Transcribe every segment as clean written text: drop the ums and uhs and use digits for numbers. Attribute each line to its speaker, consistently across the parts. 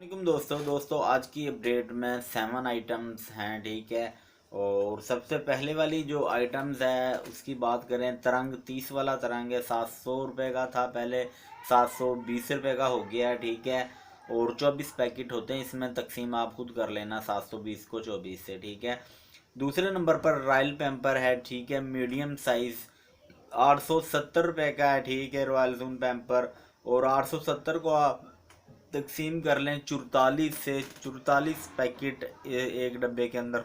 Speaker 1: दोस्तों आज की अपडेट में 7 आइटम्स हैं। ठीक है। और सबसे पहले वाली जो आइटम्स है उसकी बात करें, तरंग 30 वाला तरंग है। 700 रुपये का था पहले, 720 रुपये का हो गया है। ठीक है। और 24 पैकेट होते हैं इसमें, तकसीम आप खुद कर लेना 720 को 24 से। ठीक है। दूसरे नंबर पर रॉयल पैम्पर है। ठीक है। मीडियम साइज़ 870 रुपये का है। ठीक है। रॉयल जून पैम्पर, और 870 को आप तकसीम कर लें 44 से। 44 पैकेट एक डब्बे के अंदर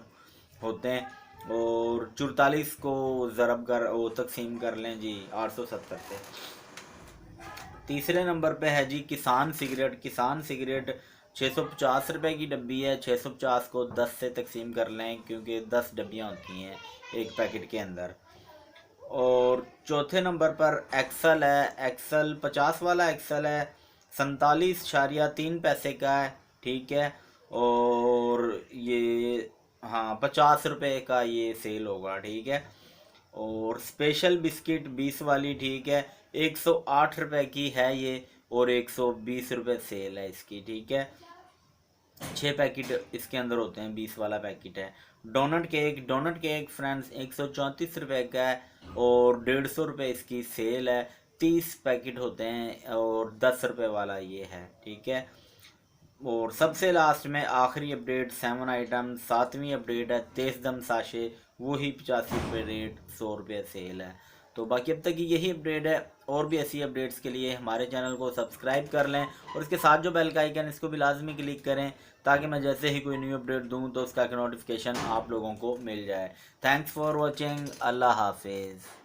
Speaker 1: होते हैं, और 44 को ज़रब कर वो तकसीम कर लें जी 870 से। तीसरे नंबर पे है जी किसान सिगरेट। किसान सिगरेट 650 रुपये की डब्बी है। 650 को 10 से तकसीम कर लें, क्योंकि 10 डब्बियाँ होती हैं एक पैकेट के अंदर। और चौथे नंबर पर एक्सल है। एक्सल 50 वाला एक्सल है, 47.3 पैसे का है। ठीक है। और ये हाँ 50 रुपये का ये सेल होगा। ठीक है। और स्पेशल बिस्किट 20 वाली, ठीक है, 108 रुपये की है ये, और 120 रुपये सेल है इसकी। ठीक है। 6 पैकेट इसके अंदर होते हैं, 20 वाला पैकेट है। डोनट केक फ्रेंड्स 134 रुपये का है, और 150 रुपये इसकी सेल है। 30 पैकेट होते हैं, और 10 रुपये वाला ये है। ठीक है। और सबसे लास्ट में आखिरी अपडेट 7 आइटम, 7वीं अपडेट है तेज दम साशे, वही 85 रुपये रेट, 100 रुपये सेल है। तो बाकी अब तक की यही अपडेट है। और भी ऐसी अपडेट्स के लिए हमारे चैनल को सब्सक्राइब कर लें, और इसके साथ जो बेल का आइकन इसको भी लाजमी क्लिक करें, ताकि मैं जैसे ही कोई न्यू अपडेट दूं तो उसका नोटिफिकेशन आप लोगों को मिल जाए। Thanks for watching. अल्लाह हाफिज़।